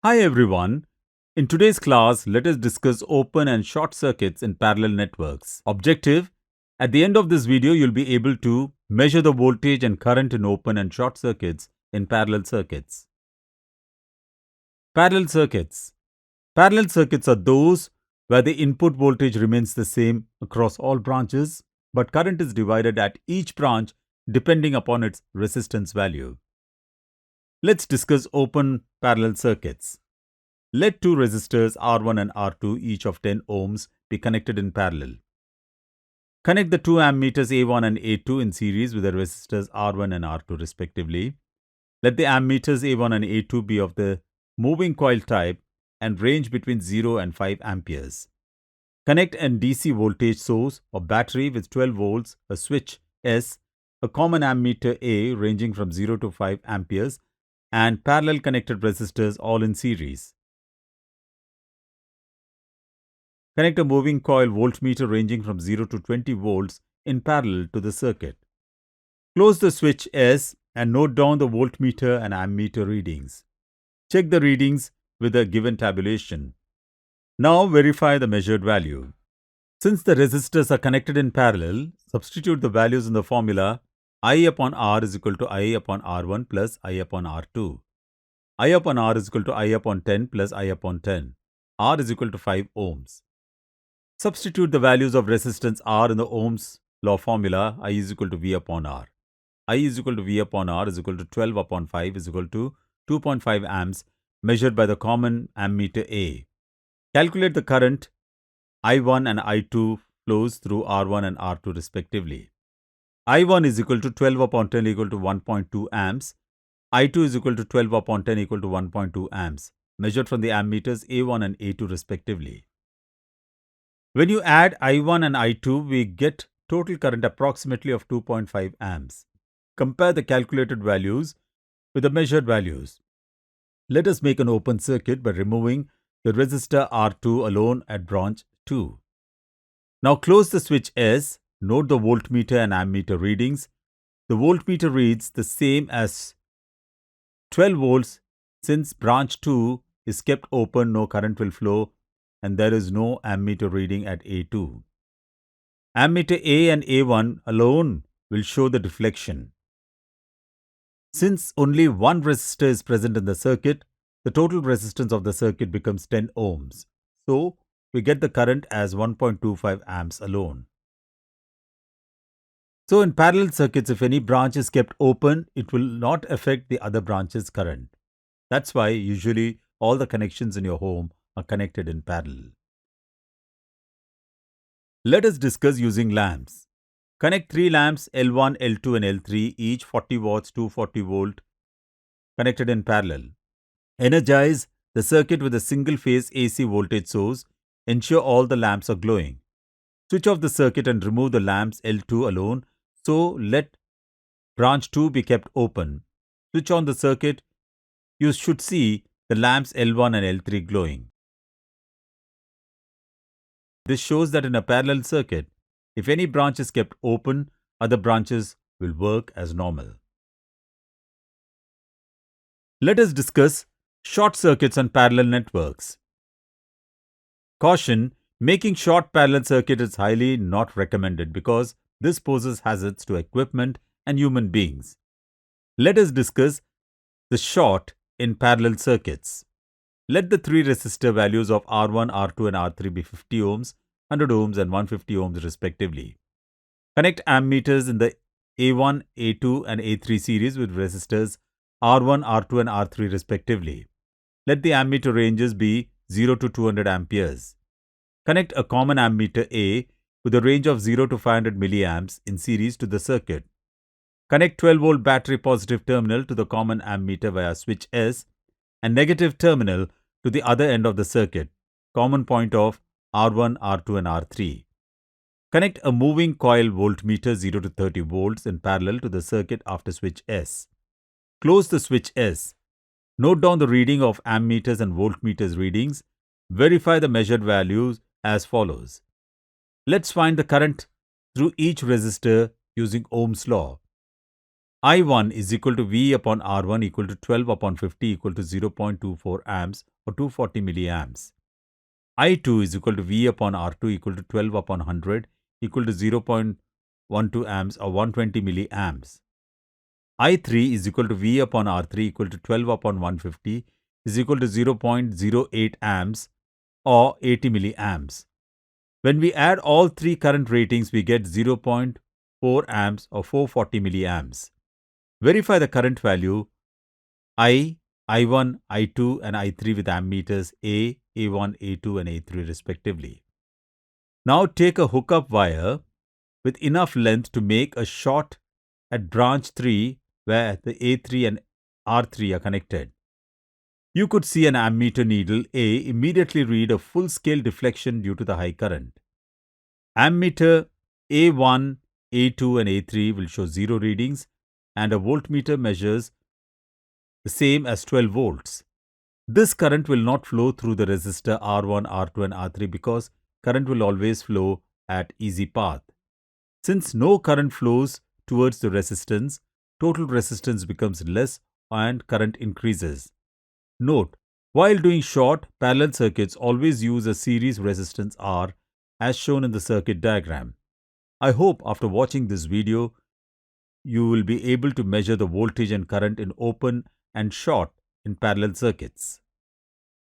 Hi everyone. In today's class, let us discuss open and short circuits in parallel networks. Objective: at the end of this video, you'll be able to measure the voltage and current in open and short circuits in parallel circuits. Parallel circuits. Parallel circuits are those where the input voltage remains the same across all branches, but current is divided at each branch depending upon its resistance value. Let's discuss open parallel circuits. Let two resistors R1 and R2, each of 10 ohms, be connected in parallel. Connect the two ammeters A1 and A2 in series with the resistors R1 and R2 respectively. Let the ammeters A1 and A2 be of the moving coil type and range between 0 and 5 amperes. Connect a DC voltage source or battery with 12 volts, a switch S, a common ammeter A ranging from 0 to 5 amperes, and parallel connected resistors all in series. Connect a moving coil voltmeter ranging from 0 to 20 volts in parallel to the circuit. Close the switch S and note down the voltmeter and ammeter readings. Check the readings with the given tabulation. Now verify the measured value. Since the resistors are connected in parallel, substitute the values in the formula I upon R is equal to I upon R1 plus I upon R2. I upon R is equal to I upon 10 plus I upon 10. R is equal to 5 ohms. Substitute the values of resistance R in the Ohm's law formula I is equal to V upon R. I is equal to V upon R is equal to 12 upon 5 is equal to 2.5 amps measured by the common ammeter A. Calculate the current I1 and I2 flows through R1 and R2 respectively. I1 is equal to 12 upon 10 equal to 1.2 amps. I2 is equal to 12 upon 10 equal to 1.2 amps measured from the ammeters A1 and A2 respectively. When you add I1 and I2, we get total current approximately of 2.5 amps. Compare the calculated values with the measured values. Let us make an open circuit by removing the resistor R2 alone at branch 2. Now close the switch S, note the voltmeter and ammeter readings. The voltmeter reads the same as 12 volts. Since branch 2 is kept open, no current will flow and there is no ammeter reading at A2. Ammeter A and A1 alone will show the deflection. Since only one resistor is present in the circuit, the total resistance of the circuit becomes 10 ohms. So, we get the current as 1.25 amps alone. So, in parallel circuits, if any branch is kept open, it will not affect the other branch's current. That's why usually all the connections in your home are connected in parallel. Let us discuss using lamps. Connect 3 lamps L1, L2 and L3, each 40 watts, 240 volt, connected in parallel. Energize the circuit with a single phase AC voltage source. Ensure all the lamps are glowing. Switch off the circuit and remove the lamps L2 alone. So let branch 2 be kept open. Switch on the circuit. You should see the lamps L1 and L3 glowing. This shows that in a parallel circuit, if any branch is kept open, other branches will work as normal. Let us discuss short circuits on parallel networks. Caution: making short parallel circuit is highly not recommended because this poses hazards to equipment and human beings. Let us discuss the short in parallel circuits. Let the three resistor values of R1, R2 and R3 be 50 ohms, 100 ohms and 150 ohms respectively. Connect ammeters in the A1, A2 and A3 series with resistors R1, R2 and R3 respectively. Let the ammeter ranges be 0 to 200 amperes. Connect a common ammeter A with a range of 0 to 500 milliamps in series to the circuit. Connect 12 volt battery positive terminal to the common ammeter via switch S and negative terminal to the other end of the circuit, common point of R1, R2 and R3. Connect a moving coil voltmeter 0 to 30 volts in parallel to the circuit after switch S. Close the switch S. Note down the reading of ammeters and voltmeters readings. Verify the measured values as follows. Let's find the current through each resistor using Ohm's law. I1 is equal to V upon R1 equal to 12 upon 50 equal to 0.24 amps or 240 milliamps. I2 is equal to V upon R2 equal to 12 upon 100 equal to 0.12 amps or 120 milliamps. I3 is equal to V upon R3 equal to 12 upon 150 is equal to 0.08 amps or 80 milliamps. When we add all three current ratings, we get 0.4 amps or 440 milliamps. Verify the current value I, I1, I2 and I3 with ammeters A, A1, A2 and A3 respectively. Now take a hookup wire with enough length to make a short at branch 3 where the A3 and R3 are connected. You could see an ammeter needle A immediately read a full-scale deflection due to the high current. Ammeter A1, A2 and A3 will show 0 readings and a voltmeter measures the same as 12 volts. This current will not flow through the resistor R1, R2 and R3 because current will always flow at easy path. Since no current flows towards the resistance, total resistance becomes less and current increases. Note, while doing short, parallel circuits always use a series resistance R as shown in the circuit diagram. I hope after watching this video, you will be able to measure the voltage and current in open and short in parallel circuits.